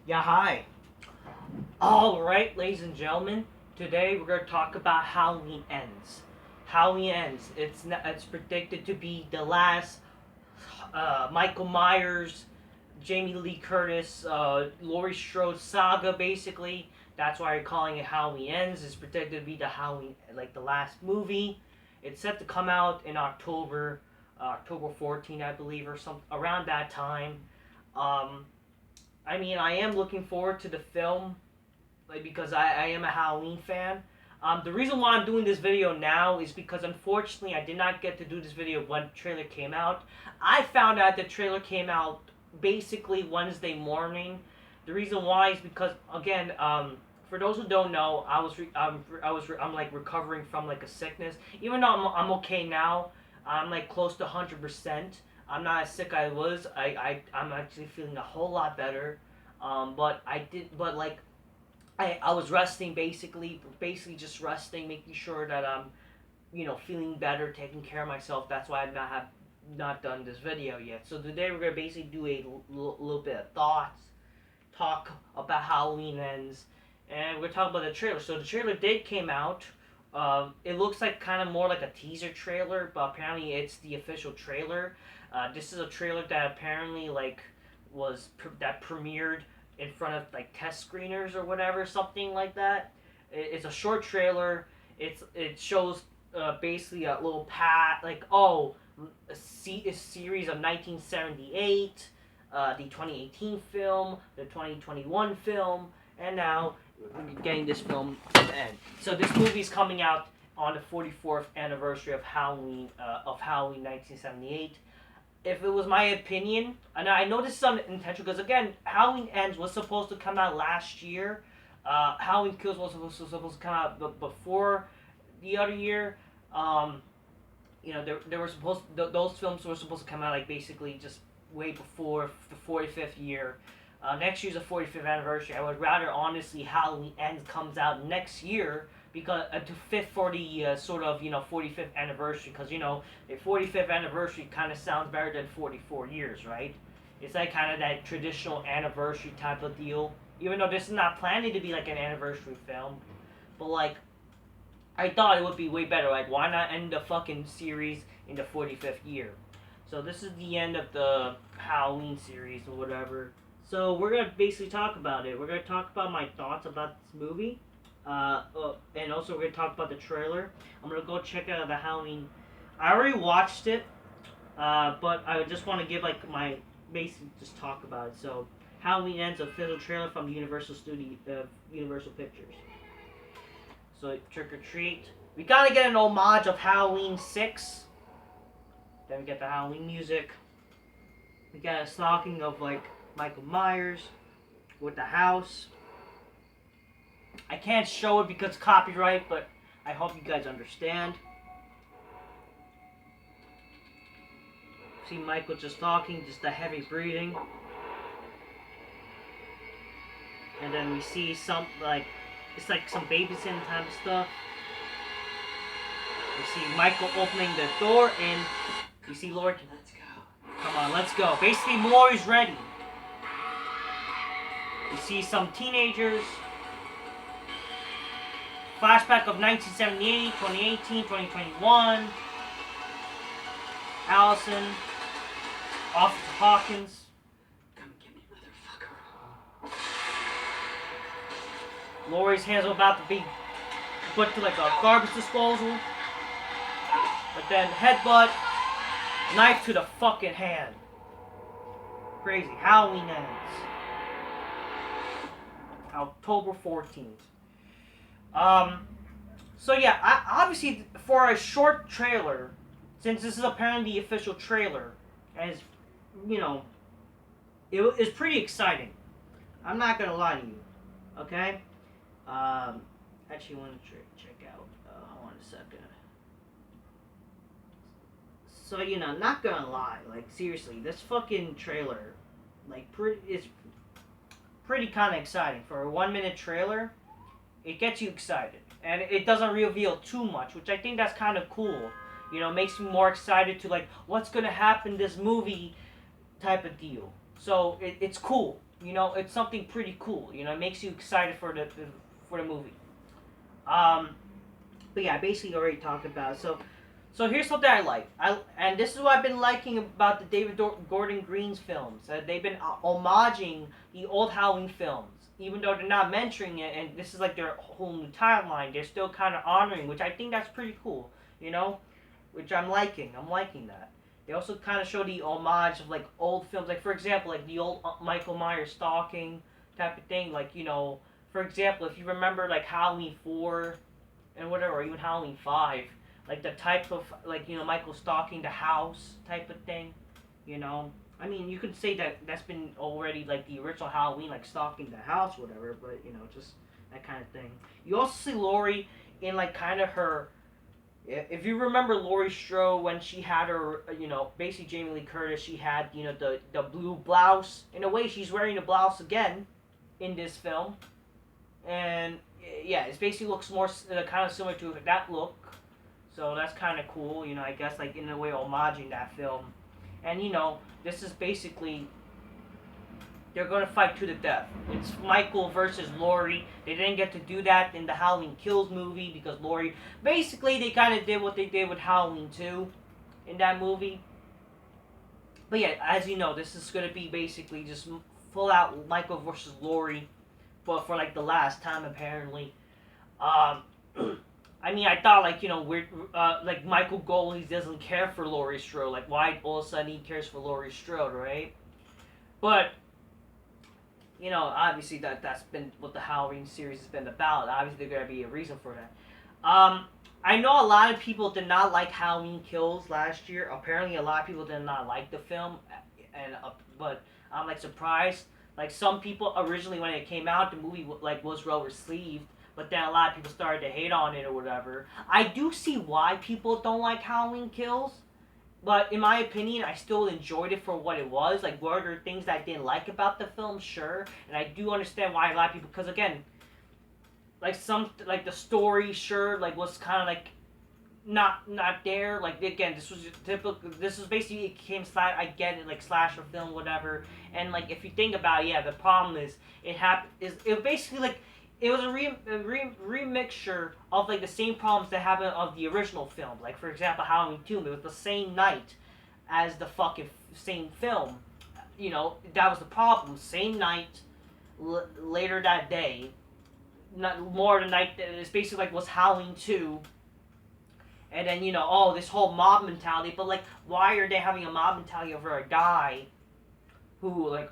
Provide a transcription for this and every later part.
Yeah, hi. Alright, ladies and gentlemen, today we're going to talk about Halloween Ends. Halloween Ends. It's predicted to be the last Michael Myers, Jamie Lee Curtis, Laurie Strode saga, basically. That's why you're calling it Halloween Ends. It's predicted to be the Halloween, like the last movie. It's set to come out in October, October 14, I believe, or some around that time. Um, I mean, I am looking forward to the film, like because I am a Halloween fan. The reason why I'm doing this video now is because unfortunately I did not get to do this video when the trailer came out. I found out the trailer came out basically Wednesday morning. The reason why is because again, for those who don't know, I'm like recovering from like a sickness. Even though I'm okay now, I'm like close to 100%. I'm not as sick as I was. I'm actually feeling a whole lot better. But like I was resting basically just resting, making sure that I'm, feeling better, taking care of myself. That's why I have not done this video yet. So today we're gonna basically do a little bit of thoughts, talk about Halloween Ends, and we're gonna talk about the trailer. So the trailer did came out. It looks like kind of more like a teaser trailer, but apparently it's the official trailer. This is a trailer that apparently that premiered in front of like test screeners or whatever, something like that. It's a short trailer. It shows basically a little a series of 1978, the 2018 film, the 2021 film, and now we're getting this film to the end. So this movie is coming out on the 44th anniversary of Halloween 1978. If it was my opinion, and I know this is unintentional because again, Halloween Ends was supposed to come out last year. Halloween Kills was supposed to come out before the other year. Um, they were those films were supposed to come out like basically just way before the 45th year. Next year's the 45th anniversary. I would rather honestly Halloween Ends comes out next year because to fit for the sort of 45th anniversary, because a 45th anniversary kind of sounds better than 44 years, right? It's like kind of that traditional anniversary type of deal. Even though this is not planning to be like an anniversary film, but like I thought it would be way better. Like, why not end the fucking series in the 45th year? So this is the end of the Halloween series or whatever. So we're gonna basically talk about it. We're gonna talk about my thoughts about this movie, and also we're gonna talk about the trailer. I'm gonna go check out the Halloween. I already watched it, but I just want to give like my basic just talk about it. So Halloween Ends official trailer from Universal Pictures. So Trick or Treat. We gotta get an homage of Halloween 6. Then we get the Halloween music. We got a stalking of like Michael Myers with the house. I can't show it because copyright, but I hope you guys understand. See Michael just talking, just the heavy breathing. And then we see it's like some babysitting type of stuff. We see Michael opening the door and you see Laurie. Let's go. Come on, let's go. Basically, Laurie's ready. You see some teenagers. Flashback of 1978, 2018, 2021. Allison. Officer Hawkins. Come get me, motherfucker. Laurie's hands are about to be put to like a garbage disposal. But then headbutt, knife to the fucking hand. Crazy. Halloween Ends. October 14th. So yeah, obviously for a short trailer, since this is apparently the official trailer, as it's pretty exciting. I'm not gonna lie to you. Okay. Actually, want to check out. Hold on a second. So not gonna lie, like seriously, this fucking trailer, like is pretty kind of exciting for a 1 minute trailer. It gets you excited, and it doesn't reveal too much, which I think that's kind of cool. Makes me more excited to like what's gonna happen in this movie type of deal. So it's cool. it's something pretty cool. It makes you excited for the movie. But yeah, I basically already talked about it. So here's something I like. And this is what I've been liking about the David Gordon Green's films. They've been homaging the old Halloween films, even though they're not mentioning it. And this is like their whole new timeline. They're still kind of honoring, which I think that's pretty cool. Which I'm liking. I'm liking that. They also kind of show the homage of like old films, like for example, like the old Michael Myers stalking type of thing. Like for example, if you remember like Halloween 4 and whatever, or even Halloween 5, like the type of like Michael stalking the house type of thing. I mean, you could say that that's been already like the original Halloween, like stalking the house, whatever. But just that kind of thing. You also see Laurie in like kind of her. If you remember Laurie Strode when she had her, basically Jamie Lee Curtis, she had the blue blouse. In a way, she's wearing the blouse again in this film, and yeah, it basically looks more kind of similar to that look. So that's kind of cool, I guess, like in a way homaging that film. And this is basically they're gonna fight to the death. It's Michael versus Laurie. They didn't get to do that in the Halloween Kills movie because Laurie basically they kind of did what they did with Halloween 2 in that movie. But yeah, as you know, this is gonna be basically just full out Michael versus Laurie, but for like the last time apparently. I mean, I thought like weird, like Michael Gold, he doesn't care for Laurie Strode. Like, why all of a sudden he cares for Laurie Strode, right? But obviously that's been what the Halloween series has been about. Obviously, there's gonna be a reason for that. I know a lot of people did not like Halloween Kills last year. Apparently, a lot of people did not like the film, and but I'm like surprised. Like some people originally when it came out, the movie like was well received. But then a lot of people started to hate on it or whatever. I do see why people don't like Halloween Kills. But in my opinion, I still enjoyed it for what it was. Like, were there things that I didn't like about the film? Sure. And I do understand why a lot of people... Because, again, like, like, the story, sure, like, was kind of, like, not there. Like, again, this was typical... This was basically... It came... I get it, like, slasher film, whatever. And, like, if you think about it, yeah, the problem is... It basically, like... It was a remixture of like the same problems that happened of the original film. Like for example, Halloween 2, it was the same night as the fucking same film. That was the problem. Same night, later that day. Not more the night. It's basically like was Halloween 2. And then this whole mob mentality. But like, why are they having a mob mentality over a guy who like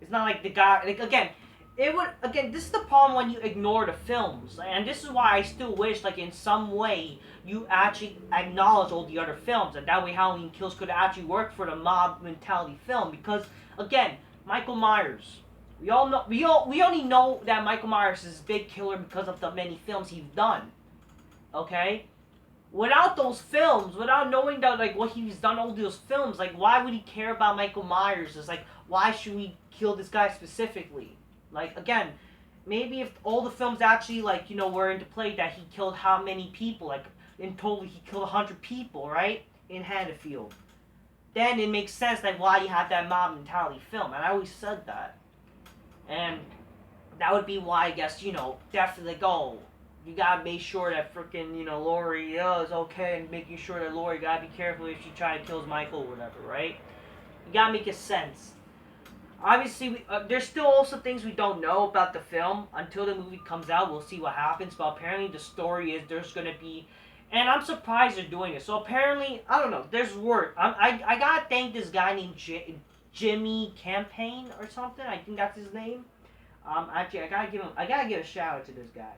it's not like the guy like again. This is the problem when you ignore the films, and this is why I still wish, like, in some way, you actually acknowledge all the other films, and that way Halloween Kills could actually work for the mob mentality film, because, again, Michael Myers, we only know that Michael Myers is a big killer because of the many films he's done, okay? Without those films, without knowing that, like, what he's done all those films, like, why would he care about Michael Myers? It's like, why should we kill this guy specifically? Like, again, maybe if all the films actually, like, were into play that he killed how many people, like, in total he killed 100 people, right, in Haddonfield, then it makes sense, like, why you have that mob mentality film, and I always said that. And that would be why, I guess, definitely, like, you gotta make sure that freaking, Laurie is okay, and making sure that Laurie gotta be careful if she try to kill Michael or whatever, right? You gotta make it sense. Obviously, there's still also things we don't know about the film. Until the movie comes out, we'll see what happens. But apparently the story is there's going to be... And I'm surprised they're doing it. So apparently, I don't know, there's word. I got to thank this guy named Jimmy Campaign or something. I think that's his name. Actually, I gotta give a shout out to this guy.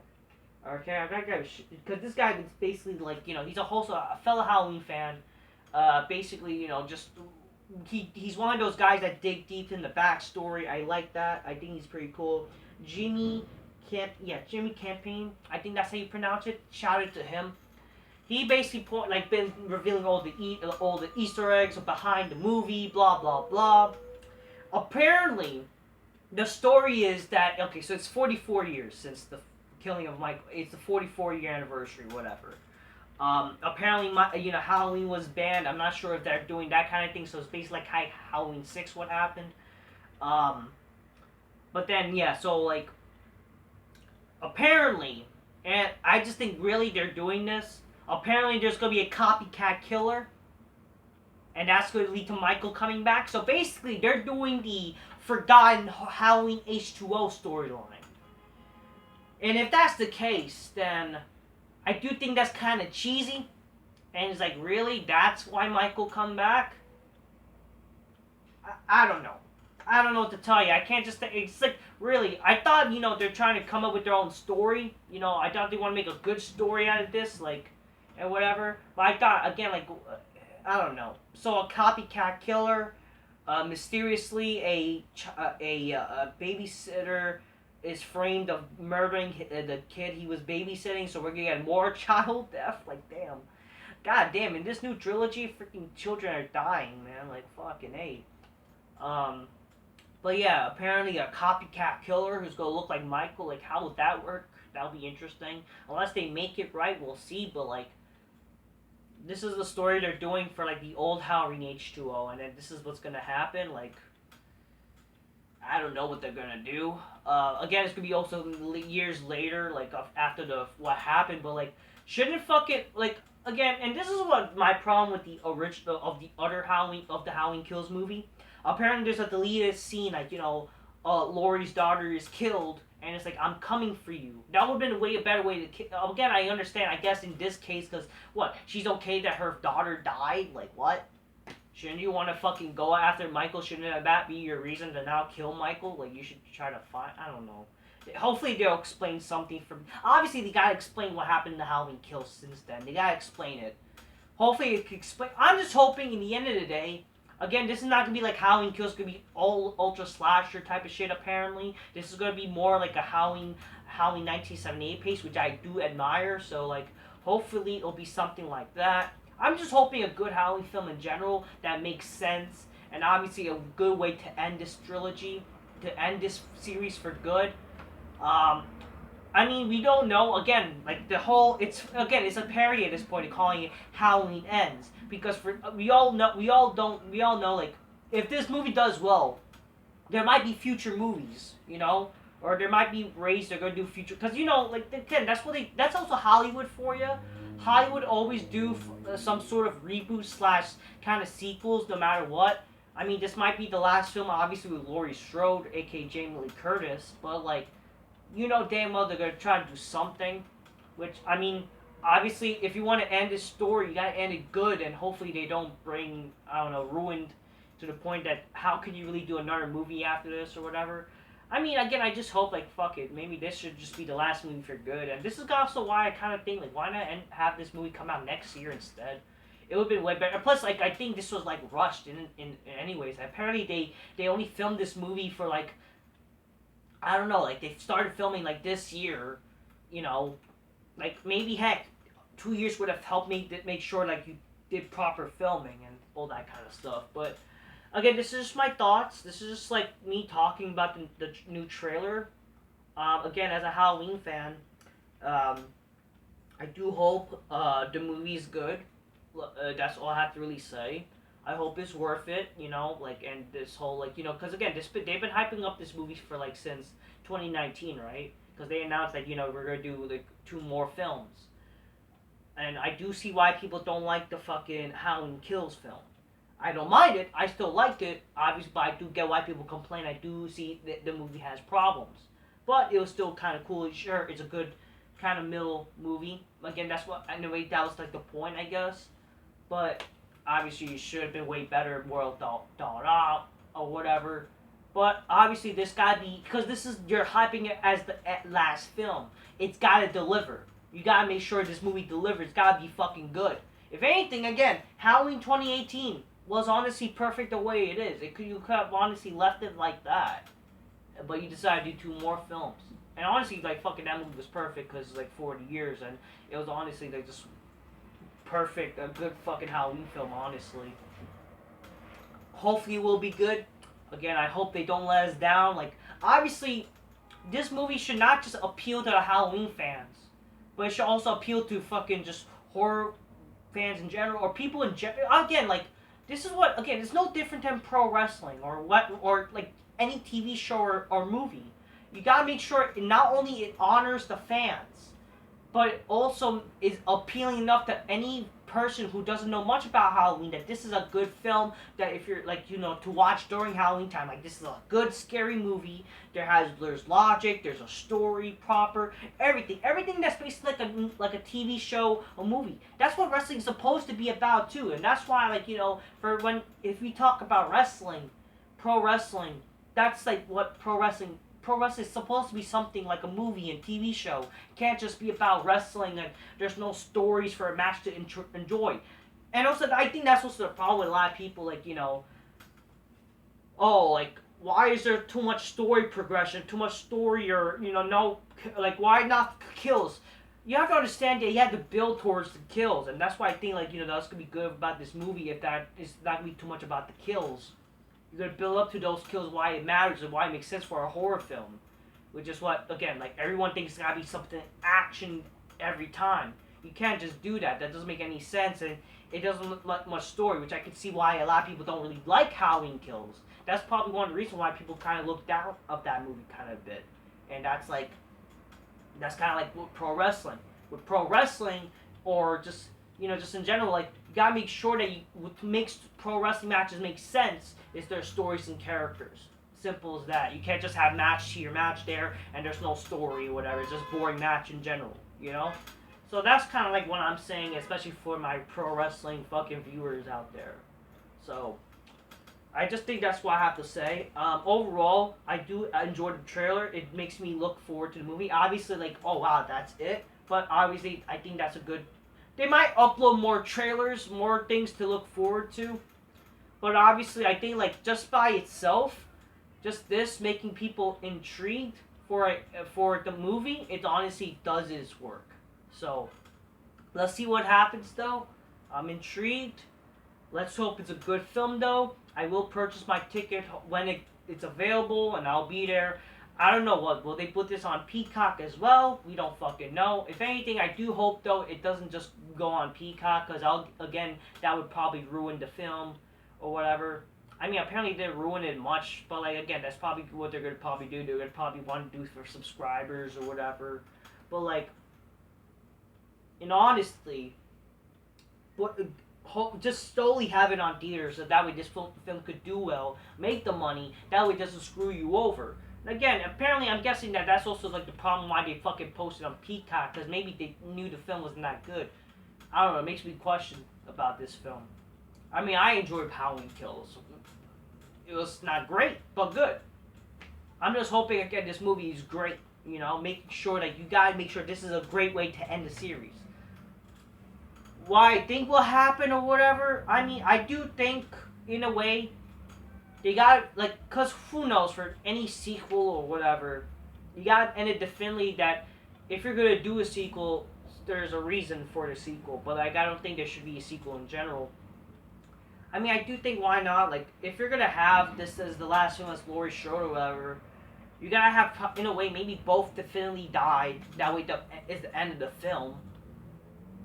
Okay, I gotta give because this guy is basically like, he's a fellow Halloween fan. Basically, just... He's one of those guys that dig deep in the backstory. I like that. I think he's pretty cool. Jimmy Campaign. I think that's how you pronounce it. Shout out to him. He basically been revealing all the Easter eggs behind the movie. Blah blah blah. Apparently, the story is that so it's 44 years since the killing of Michael. It's the 44-year anniversary, whatever. Apparently, Halloween was banned. I'm not sure if they're doing that kind of thing. So it's basically like Halloween 6, what happened. But then yeah, so like apparently, and I just think really they're doing this. Apparently, there's gonna be a copycat killer, and that's going to lead to Michael coming back. So basically, they're doing the forgotten Halloween H2O storyline. And if that's the case, then I do think that's kind of cheesy. And it's like, really? That's why Michael come back? I don't know. I don't know what to tell you. I can't just... It's like, really, I thought, they're trying to come up with their own story. I thought they want to make a good story out of this, like, and whatever. But I thought, again, like, I don't know. So a copycat killer, mysteriously a babysitter is framed of murdering the kid he was babysitting, so we're gonna get more child death. Like, damn. God damn, in this new trilogy, freaking children are dying, man. Like, fucking A. But yeah, apparently a copycat killer who's gonna look like Michael. Like, how would that work? That'll be interesting. Unless they make it right, we'll see. But, like, this is the story they're doing for, like, the old Halloween H2O. And then this is what's gonna happen. Like, I don't know what they're gonna do. Again, it's gonna be also years later, like, after what happened. But, like, shouldn't fucking, like, again, and this is what my problem with the original, of the other Halloween Kills movie. Apparently there's a deleted scene, like, Laurie's daughter is killed, and it's like, I'm coming for you. That would have been a better way to again, I understand, I guess, in this case, because, what, she's okay that her daughter died? Like, what? Shouldn't you want to fucking go after Michael? Shouldn't that be your reason to now kill Michael? Like, you should try to find, I don't know. Hopefully they'll explain something from... Obviously, they gotta explain what happened in the Halloween Kills since then. They gotta explain it. Hopefully it can explain... I'm just hoping, in the end of the day... Again, this is not gonna be like Halloween Kills. It's gonna be all ultra slasher type of shit, apparently. This is gonna be more like a Halloween 1978 pace, which I do admire. So, like, hopefully it'll be something like that. I'm just hoping a good Halloween film in general that makes sense. And obviously a good way to end this trilogy. To end this series for good. I mean, we don't know, again, like, the whole, it's a parody at this point, calling it Halloween Ends, because we all know, like, if this movie does well, there might be future movies, or there might be ways they're gonna do future, because, like, again, that's also Hollywood for you. Hollywood always do some sort of reboot / kind of sequels, no matter what. I mean, this might be the last film, obviously, with Laurie Strode, aka Jamie Lee Curtis, but, like, damn well they're going to try to do something. Which, I mean, obviously, if you want to end this story, you got to end it good. And hopefully they don't bring, I don't know, ruined to the point that how can you really do another movie after this or whatever. I mean, again, I just hope, like, fuck it. Maybe this should just be the last movie for good. And this is also why I kind of think, like, why not have this movie come out next year instead? It would have been way better. Plus, like, I think this was, like, rushed in anyways. Apparently, they only filmed this movie for, like, I don't know, like, they started filming, like, this year, like, maybe, heck, 2 years would have helped me make sure, like, you did proper filming and all that kind of stuff. But, again, this is just my thoughts. This is just, like, me talking about the new trailer. Again, as a Halloween fan, I do hope the movie's good. That's all I have to really say. I hope it's worth it, like, and this whole, like, because, again, they've been hyping up this movie for, like, since 2019, right? Because they announced, like, we're going to do, like, 2 more films. And I do see why people don't like the fucking Halloween Kills film. I don't mind it. I still liked it, obviously, but I do get why people complain. I do see that the movie has problems. But it was still kind of cool. Sure, it's a good kind of middle movie. Again, that's what, in a way, that was, like, the point, I guess. But... obviously, it should have been way better, more thought out, or whatever. But, obviously, this gotta be... because this is... you're hyping it as the last film. It's gotta deliver. You gotta make sure this movie delivers. It's gotta be fucking good. If anything, again, Halloween 2018 was honestly perfect the way it is. You could have honestly left it like that. But you decided to do 2 more films. And honestly, like, fucking that movie was perfect because it's, like, 40 years. And it was honestly, like, just... perfect, a good fucking Halloween film, honestly. Hopefully it will be good. Again, I hope they don't let us down. Like, obviously, this movie should not just appeal to the Halloween fans, but it should also appeal to fucking just horror fans in general, or people in general. Again, like, this is what, again, it's no different than pro wrestling, or what, or, like, any TV show or movie. You gotta make sure not only it honors the fans, but it also is appealing enough to any person who doesn't know much about Halloween that this is a good film that if you're like to watch during Halloween time, like this is a good scary movie. There's logic, there's a story proper, everything that's basically like a TV show, a movie. That's what wrestling's supposed to be about too, and that's why for when if we talk about wrestling, pro wrestling, that's like what pro wrestling is supposed to be something like a movie and TV show. It can't just be about wrestling and there's no stories for a match to enjoy. And also, I think that's also the problem with a lot of people, oh, like, why is there too much story progression, too much story, or, no, like, why not kills? You have to understand that you have to build towards the kills, and that's why I think, that's gonna be good about this movie if that is not gonna be too much about the kills. You're gonna build up to those kills, why it matters and why it makes sense for a horror film. Which is what, again, like everyone thinks it's gotta be something action every time. You can't just do that. That doesn't make any sense, and it doesn't look like much story, which I can see why a lot of people don't really like Halloween Kills. That's probably one of the reasons why people kind of look down of that movie kind of a bit. And that's kind of like with pro wrestling. With pro wrestling, or just in general, like you gotta make sure that what makes pro wrestling matches make sense is their stories and characters. Simple as that. You can't just have match here, match there, and there's no story or whatever. It's just boring match in general, So that's kind of like what I'm saying, especially for my pro wrestling fucking viewers out there. So I just think that's what I have to say. Overall, I do enjoy the trailer. It makes me look forward to the movie. Obviously, like, oh wow, that's it. But obviously, I think that's a good. They might upload more trailers, more things to look forward to. But obviously, I think like just by itself, just this making people intrigued for the movie, it honestly does its work. So let's see what happens though. I'm intrigued. Let's hope it's a good film though. I will purchase my ticket when it's available and I'll be there. I don't know what will they put this on Peacock as well. We don't fucking know. If anything, I do hope though it doesn't just go on Peacock because that would probably ruin the film or whatever. I mean, apparently they didn't ruin it much, but like again, that's probably what they're gonna probably do. They're gonna probably want to do for subscribers or whatever. But like, and honestly, just solely have it on theaters so that way this film could do well, make the money. That way it doesn't screw you over. And again, apparently I'm guessing that's also like the problem why they fucking posted on Peacock because maybe they knew the film wasn't that good. I don't know. It makes me question about this film. I mean, I enjoyed Halloween Kills. It was not great, but good. I'm just hoping again this movie is great. Making sure that you gotta make sure this is a great way to end the series. What I think will happen or whatever, I mean, I do think in a way they got cause who knows for any sequel or whatever, you gotta end it definitely that if you're gonna do a sequel, there's a reason for the sequel. But I don't think there should be a sequel in general. I mean, I do think why not? Like, if you're gonna have this as the last film as Laurie Strode or whatever, you gotta have, in a way, maybe both definitely died. That way, is the end of the film.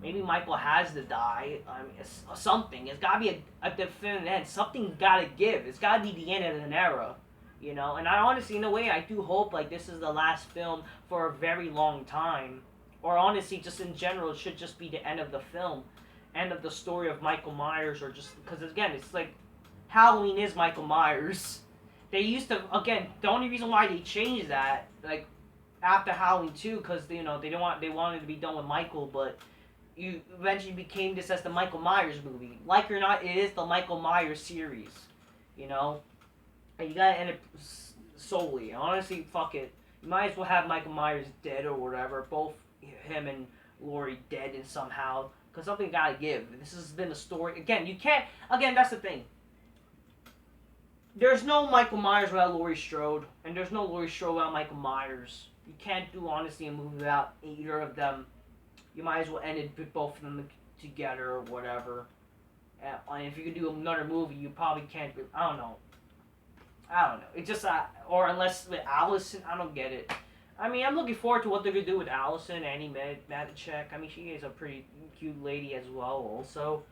Maybe Michael has to die. I mean, it's something. It's gotta be a definitive end. Something's gotta give. It's gotta be the end of an era, And I honestly, in a way, I do hope like this is the last film for a very long time, or honestly, just in general, it should just be the end of the film. End of the story of Michael Myers, or just because again it's like Halloween is Michael Myers. They used to again the only reason why they changed that like after Halloween 2 because they wanted to be done with Michael, but you eventually became this as the Michael Myers movie. Like or not, it is the Michael Myers series, and you gotta end it solely. Honestly, fuck it. You might as well have Michael Myers dead or whatever. Both him and Laurie dead and somehow. Because something gotta give. This has been a story. Again, you can't. Again, that's the thing. There's no Michael Myers without Laurie Strode, and there's no Laurie Strode without Michael Myers. You can't do honestly a movie without either of them. You might as well end it with both of them together or whatever. And if you could do another movie, you probably can't. I don't know. It just or unless with Allison, I don't get it. I mean, I'm looking forward to what they're going to do with Allison, Annie Matichak. I mean, she is a pretty cute lady as well, also.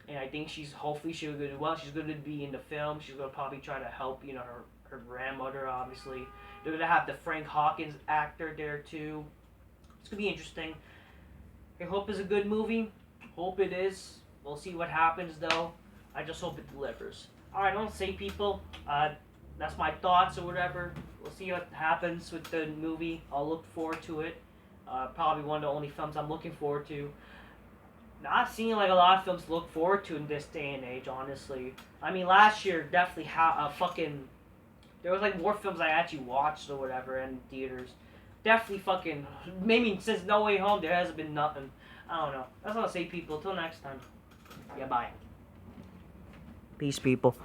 and I think hopefully she'll do well. She's gonna be in the film. She's gonna probably try to help, her grandmother. Obviously, they're gonna have the Frank Hawkins actor there too. It's gonna be interesting. I hope it's a good movie. Hope it is. We'll see what happens though. I just hope it delivers. Alright, don't say people. That's my thoughts or whatever. We'll see what happens with the movie. I'll look forward to it. Probably one of the only films I'm looking forward to. Not seeing like a lot of films to look forward to in this day and age, honestly. I mean, last year definitely there was like more films I actually watched or whatever in theaters. Definitely fucking, maybe since No Way Home there hasn't been nothing. I don't know. That's all I'll say, people. Till next time. Yeah, bye. Peace, people.